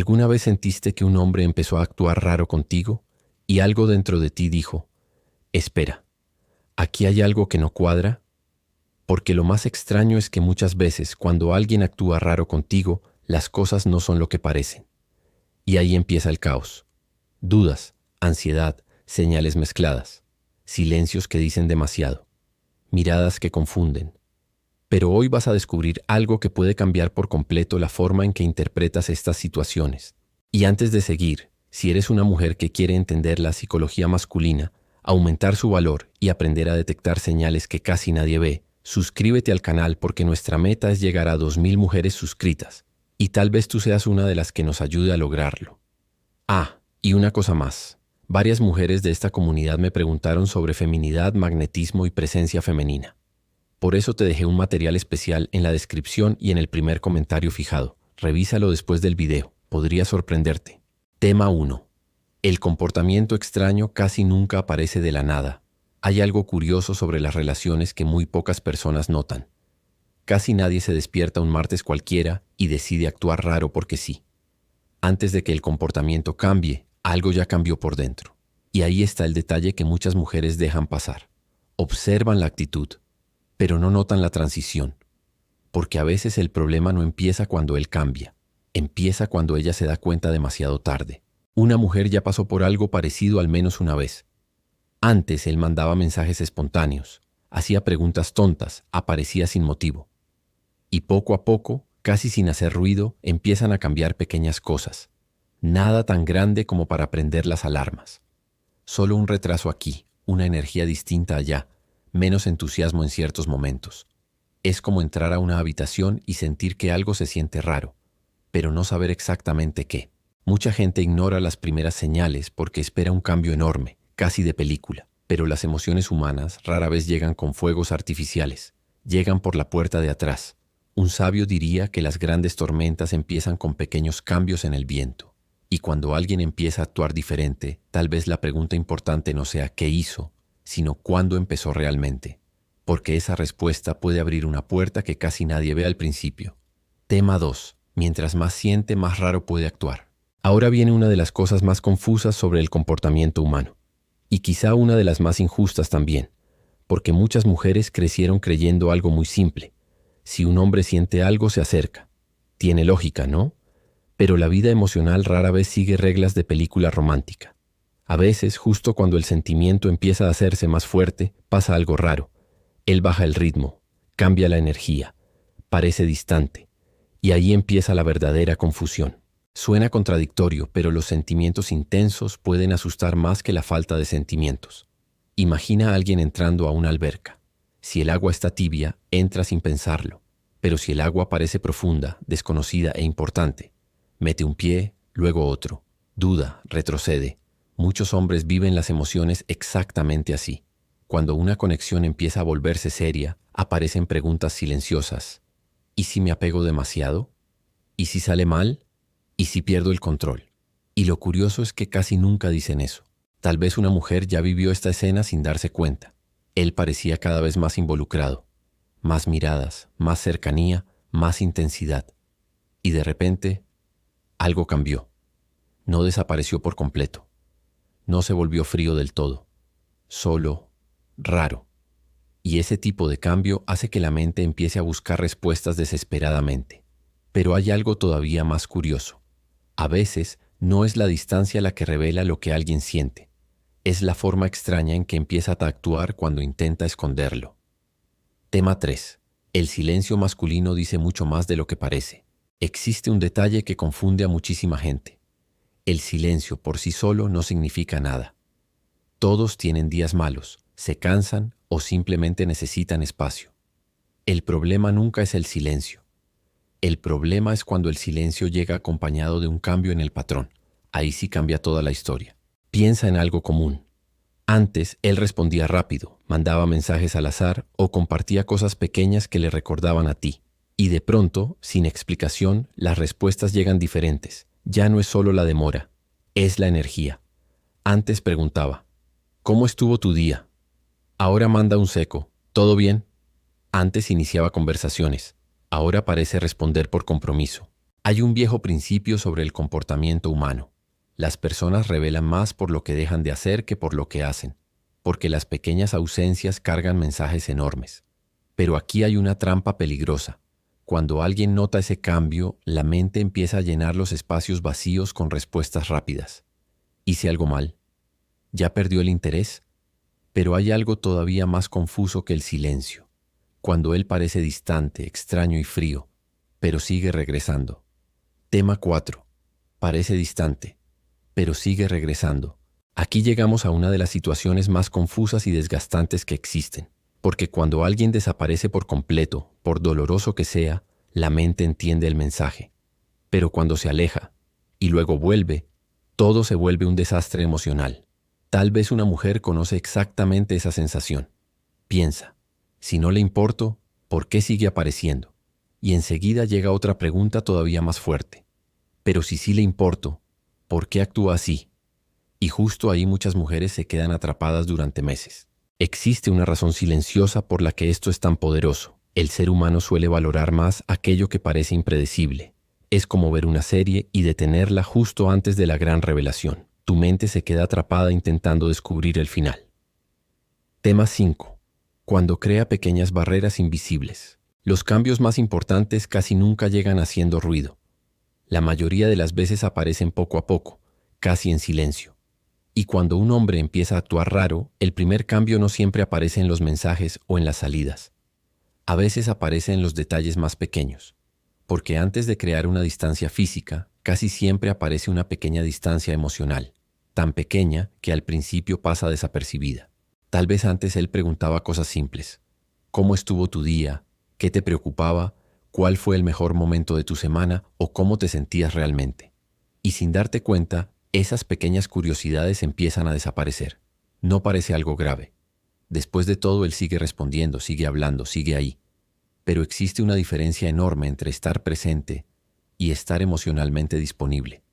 ¿Alguna vez sentiste que un hombre empezó a actuar raro contigo y algo dentro de ti dijo, espera, aquí hay algo que no cuadra? Porque lo más extraño es que muchas veces cuando alguien actúa raro contigo, las cosas no son lo que parecen. Y ahí empieza el caos. Dudas, ansiedad, señales mezcladas, silencios que dicen demasiado, miradas que confunden. Pero hoy vas a descubrir algo que puede cambiar por completo la forma en que interpretas estas situaciones. Y antes de seguir, si eres una mujer que quiere entender la psicología masculina, aumentar su valor y aprender a detectar señales que casi nadie ve, suscríbete al canal porque nuestra meta es llegar a 2000 mujeres suscritas. Y tal vez tú seas una de las que nos ayude a lograrlo. Y una cosa más. Varias mujeres de esta comunidad me preguntaron sobre feminidad, magnetismo y presencia femenina. Por eso te dejé un material especial en la descripción y en el primer comentario fijado. Revísalo después del video. Podría sorprenderte. Tema 1. El comportamiento extraño casi nunca aparece de la nada. Hay algo curioso sobre las relaciones que muy pocas personas notan. Casi nadie se despierta un martes cualquiera y decide actuar raro porque sí. Antes de que el comportamiento cambie, algo ya cambió por dentro. Y ahí está el detalle que muchas mujeres dejan pasar. Observan la actitud, pero no notan la transición. Porque a veces el problema no empieza cuando él cambia. Empieza cuando ella se da cuenta demasiado tarde. Una mujer ya pasó por algo parecido al menos una vez. Antes él mandaba mensajes espontáneos, hacía preguntas tontas, aparecía sin motivo. Y poco a poco, casi sin hacer ruido, empiezan a cambiar pequeñas cosas. Nada tan grande como para prender las alarmas. Solo un retraso aquí, una energía distinta allá, menos entusiasmo en ciertos momentos. Es como entrar a una habitación y sentir que algo se siente raro, pero no saber exactamente qué. Mucha gente ignora las primeras señales porque espera un cambio enorme, casi de película, pero las emociones humanas rara vez llegan con fuegos artificiales, llegan por la puerta de atrás. Un sabio diría que las grandes tormentas empiezan con pequeños cambios en el viento. Y cuando alguien empieza a actuar diferente, tal vez la pregunta importante no sea qué hizo, sino cuándo empezó realmente. Porque esa respuesta puede abrir una puerta que casi nadie ve al principio. Tema 2. Mientras más siente, más raro puede actuar. Ahora viene una de las cosas más confusas sobre el comportamiento humano. Y quizá una de las más injustas también. Porque muchas mujeres crecieron creyendo algo muy simple. Si un hombre siente algo, se acerca. Tiene lógica, ¿no? Pero la vida emocional rara vez sigue reglas de película romántica. A veces, justo cuando el sentimiento empieza a hacerse más fuerte, pasa algo raro. Él baja el ritmo, cambia la energía, parece distante. Y ahí empieza la verdadera confusión. Suena contradictorio, pero los sentimientos intensos pueden asustar más que la falta de sentimientos. Imagina a alguien entrando a una alberca. Si el agua está tibia, entra sin pensarlo. Pero si el agua parece profunda, desconocida e importante, mete un pie, luego otro. Duda, retrocede. Muchos hombres viven las emociones exactamente así. Cuando una conexión empieza a volverse seria, aparecen preguntas silenciosas. ¿Y si me apego demasiado? ¿Y si sale mal? ¿Y si pierdo el control? Y lo curioso es que casi nunca dicen eso. Tal vez una mujer ya vivió esta escena sin darse cuenta. Él parecía cada vez más involucrado. Más miradas, más cercanía, más intensidad. Y de repente, algo cambió. No desapareció por completo. No se volvió frío del todo. Solo raro. Y ese tipo de cambio hace que la mente empiece a buscar respuestas desesperadamente. Pero hay algo todavía más curioso. A veces, no es la distancia la que revela lo que alguien siente. Es la forma extraña en que empieza a actuar cuando intenta esconderlo. Tema 3. El silencio masculino dice mucho más de lo que parece. Existe un detalle que confunde a muchísima gente. El silencio por sí solo no significa nada. Todos tienen días malos, se cansan o simplemente necesitan espacio. El problema nunca es el silencio. El problema es cuando el silencio llega acompañado de un cambio en el patrón. Ahí sí cambia toda la historia. Piensa en algo común. Antes, él respondía rápido, mandaba mensajes al azar o compartía cosas pequeñas que le recordaban a ti. Y de pronto, sin explicación, las respuestas llegan diferentes. Ya no es solo la demora, es la energía. Antes preguntaba, ¿cómo estuvo tu día? Ahora manda un seco, ¿todo bien? Antes iniciaba conversaciones, ahora parece responder por compromiso. Hay un viejo principio sobre el comportamiento humano. Las personas revelan más por lo que dejan de hacer que por lo que hacen, porque las pequeñas ausencias cargan mensajes enormes. Pero aquí hay una trampa peligrosa. Cuando alguien nota ese cambio, la mente empieza a llenar los espacios vacíos con respuestas rápidas. ¿Hice algo mal? ¿Ya perdió el interés? Pero hay algo todavía más confuso que el silencio. Cuando él parece distante, extraño y frío, pero sigue regresando. Tema 4. Parece distante, pero sigue regresando. Aquí llegamos a una de las situaciones más confusas y desgastantes que existen, porque cuando alguien desaparece por completo, por doloroso que sea, la mente entiende el mensaje. Pero cuando se aleja y luego vuelve, todo se vuelve un desastre emocional. Tal vez una mujer conoce exactamente esa sensación. Piensa, si no le importo, ¿por qué sigue apareciendo? Y enseguida llega otra pregunta todavía más fuerte. Pero si sí le importo, ¿por qué actúa así? Y justo ahí muchas mujeres se quedan atrapadas durante meses. Existe una razón silenciosa por la que esto es tan poderoso. El ser humano suele valorar más aquello que parece impredecible. Es como ver una serie y detenerla justo antes de la gran revelación. Tu mente se queda atrapada intentando descubrir el final. Tema 5. Cuando crea pequeñas barreras invisibles. Los cambios más importantes casi nunca llegan haciendo ruido. La mayoría de las veces aparecen poco a poco, casi en silencio. Y cuando un hombre empieza a actuar raro, el primer cambio no siempre aparece en los mensajes o en las salidas. A veces aparece en los detalles más pequeños, porque antes de crear una distancia física, casi siempre aparece una pequeña distancia emocional, tan pequeña que al principio pasa desapercibida. Tal vez antes él preguntaba cosas simples. ¿Cómo estuvo tu día? ¿Qué te preocupaba? ¿Cuál fue el mejor momento de tu semana? ¿O cómo te sentías realmente? Y sin darte cuenta, esas pequeñas curiosidades empiezan a desaparecer. No parece algo grave. Después de todo, él sigue respondiendo, sigue hablando, sigue ahí. Pero existe una diferencia enorme entre estar presente y estar emocionalmente disponible.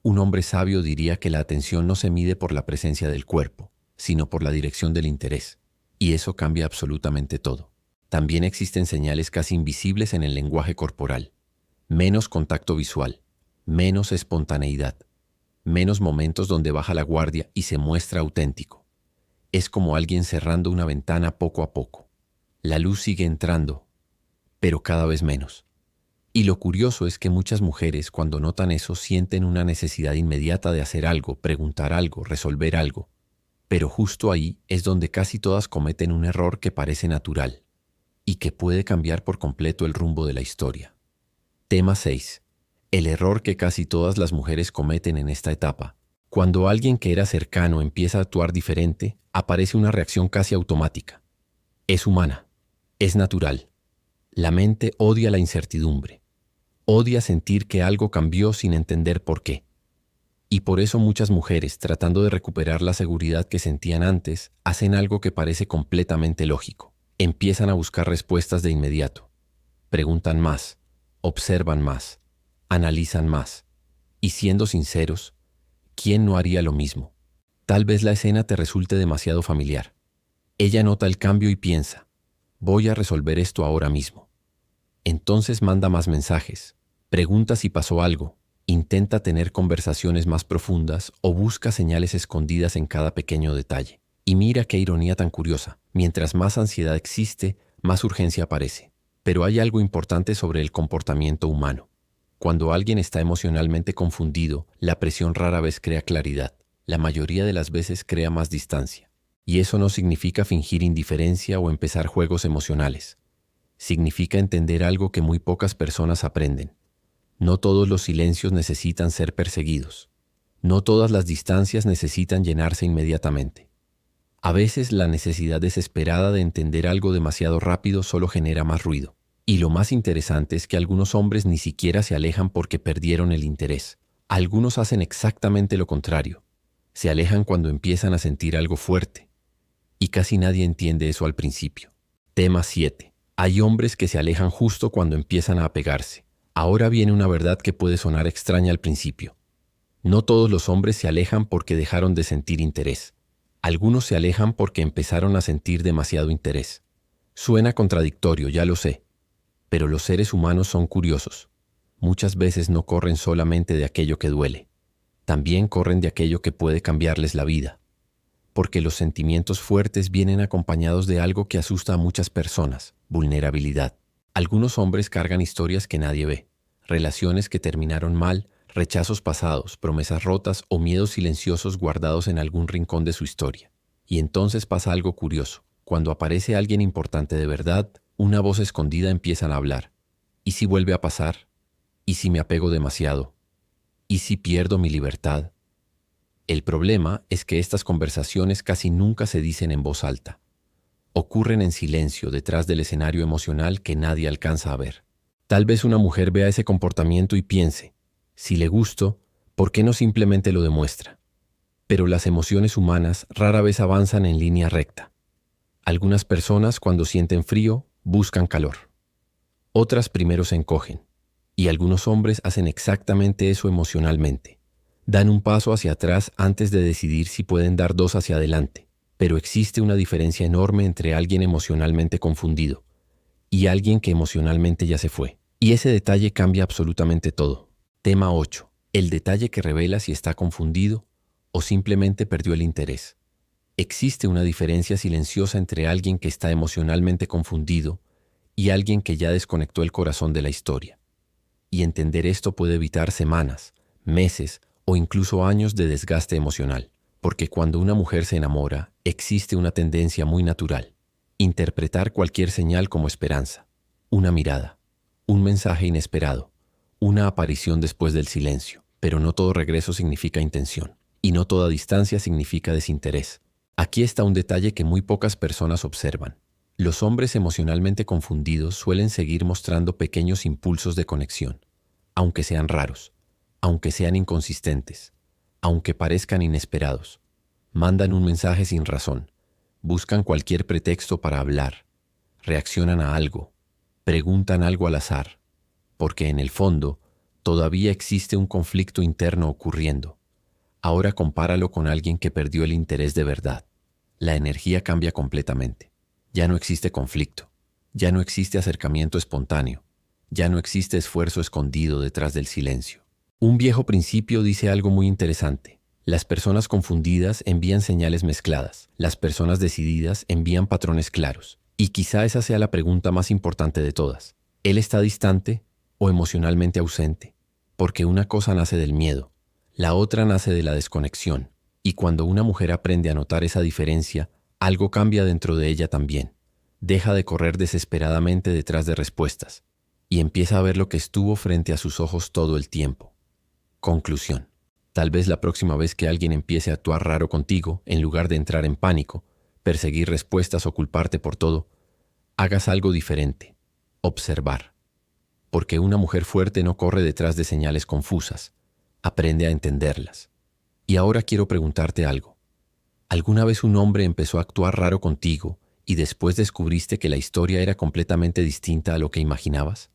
Un hombre sabio diría que la atención no se mide por la presencia del cuerpo, sino por la dirección del interés. Y eso cambia absolutamente todo. También existen señales casi invisibles en el lenguaje corporal. Menos contacto visual, menos espontaneidad, menos momentos donde baja la guardia y se muestra auténtico. Es como alguien cerrando una ventana poco a poco. La luz sigue entrando, pero cada vez menos. Y lo curioso es que muchas mujeres, cuando notan eso, sienten una necesidad inmediata de hacer algo, preguntar algo, resolver algo. Pero justo ahí es donde casi todas cometen un error que parece natural y que puede cambiar por completo el rumbo de la historia. Tema 6. El error que casi todas las mujeres cometen en esta etapa. Cuando alguien que era cercano empieza a actuar diferente, aparece una reacción casi automática. Es humana, es natural. La mente odia la incertidumbre. Odia sentir que algo cambió sin entender por qué. Y por eso muchas mujeres, tratando de recuperar la seguridad que sentían antes, hacen algo que parece completamente lógico. Empiezan a buscar respuestas de inmediato. Preguntan más, observan más, analizan más. Y siendo sinceros, ¿quién no haría lo mismo? Tal vez la escena te resulte demasiado familiar. Ella nota el cambio y piensa, voy a resolver esto ahora mismo. Entonces manda más mensajes, pregunta si pasó algo, intenta tener conversaciones más profundas o busca señales escondidas en cada pequeño detalle. Y mira qué ironía tan curiosa. Mientras más ansiedad existe, más urgencia aparece. Pero hay algo importante sobre el comportamiento humano. Cuando alguien está emocionalmente confundido, la presión rara vez crea claridad. La mayoría de las veces crea más distancia. Y eso no significa fingir indiferencia o empezar juegos emocionales. Significa entender algo que muy pocas personas aprenden. No todos los silencios necesitan ser perseguidos. No todas las distancias necesitan llenarse inmediatamente. A veces la necesidad desesperada de entender algo demasiado rápido solo genera más ruido. Y lo más interesante es que algunos hombres ni siquiera se alejan porque perdieron el interés. Algunos hacen exactamente lo contrario. Se alejan cuando empiezan a sentir algo fuerte. Y casi nadie entiende eso al principio. Tema 7. Hay hombres que se alejan justo cuando empiezan a apegarse. Ahora viene una verdad que puede sonar extraña al principio. No todos los hombres se alejan porque dejaron de sentir interés. Algunos se alejan porque empezaron a sentir demasiado interés. Suena contradictorio, ya lo sé. Pero los seres humanos son curiosos. muchas veces no corren solamente de aquello que duele, también corren de aquello que puede cambiarles la vida. Porque los sentimientos fuertes vienen acompañados de algo que asusta a muchas personas: vulnerabilidad. Algunos hombres cargan historias que nadie ve, relaciones que terminaron mal, rechazos pasados, promesas rotas o miedos silenciosos guardados en algún rincón de su historia. Y entonces pasa algo curioso. Cuando aparece alguien importante de verdad, una voz escondida empieza a hablar. ¿Y si vuelve a pasar? ¿Y si me apego demasiado? ¿Y si pierdo mi libertad? El problema es que estas conversaciones casi nunca se dicen en voz alta. Ocurren en silencio detrás del escenario emocional que nadie alcanza a ver. Tal vez una mujer vea ese comportamiento y piense: si le gusto, ¿por qué no simplemente lo demuestra? Pero las emociones humanas rara vez avanzan en línea recta. Algunas personas, cuando sienten frío, buscan calor. Otras primero se encogen. Y algunos hombres hacen exactamente eso emocionalmente. Dan un paso hacia atrás antes de decidir si pueden dar dos hacia adelante. Pero existe una diferencia enorme entre alguien emocionalmente confundido y alguien que emocionalmente ya se fue. Y ese detalle cambia absolutamente todo. Tema 8. El detalle que revela si está confundido o simplemente perdió el interés. Existe una diferencia silenciosa entre alguien que está emocionalmente confundido y alguien que ya desconectó el corazón de la historia. Y entender esto puede evitar semanas, meses o incluso años de desgaste emocional. Porque cuando una mujer se enamora, existe una tendencia muy natural: interpretar cualquier señal como esperanza, una mirada, un mensaje inesperado, una aparición después del silencio. Pero no todo regreso significa intención, y no toda distancia significa desinterés. Aquí está un detalle que muy pocas personas observan. Los hombres emocionalmente confundidos suelen seguir mostrando pequeños impulsos de conexión, aunque sean raros, aunque sean inconsistentes, aunque parezcan inesperados. Mandan un mensaje sin razón, buscan cualquier pretexto para hablar, reaccionan a algo, preguntan algo al azar, porque en el fondo todavía existe un conflicto interno ocurriendo. Ahora compáralo con alguien que perdió el interés de verdad. La energía cambia completamente. Ya no existe conflicto, ya no existe acercamiento espontáneo, ya no existe esfuerzo escondido detrás del silencio. Un viejo principio dice algo muy interesante: las personas confundidas envían señales mezcladas, las personas decididas envían patrones claros. Y quizá esa sea la pregunta más importante de todas: ¿él está distante o emocionalmente ausente? Porque una cosa nace del miedo, la otra nace de la desconexión. Y cuando una mujer aprende a notar esa diferencia, algo cambia dentro de ella también. Deja de correr desesperadamente detrás de respuestas y empieza a ver lo que estuvo frente a sus ojos todo el tiempo. Conclusión. Tal vez la próxima vez que alguien empiece a actuar raro contigo, en lugar de entrar en pánico, perseguir respuestas o culparte por todo, hagas algo diferente: observar. Porque una mujer fuerte no corre detrás de señales confusas, aprende a entenderlas. Y ahora quiero preguntarte algo. ¿Alguna vez un hombre empezó a actuar raro contigo y después descubriste que la historia era completamente distinta a lo que imaginabas?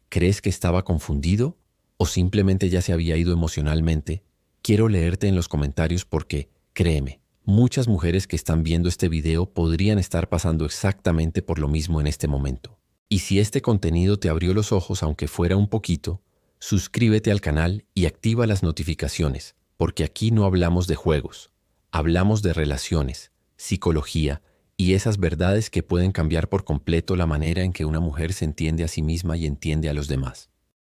¿Crees que estaba confundido o simplemente ya se había ido emocionalmente? Quiero leerte en los comentarios porque, créeme, muchas mujeres que están viendo este video podrían estar pasando exactamente por lo mismo en este momento. Y si este contenido te abrió los ojos aunque fuera un poquito, suscríbete al canal y activa las notificaciones, porque aquí no hablamos de juegos, hablamos de relaciones, psicología y esas verdades que pueden cambiar por completo la manera en que una mujer se entiende a sí misma y entiende a los demás.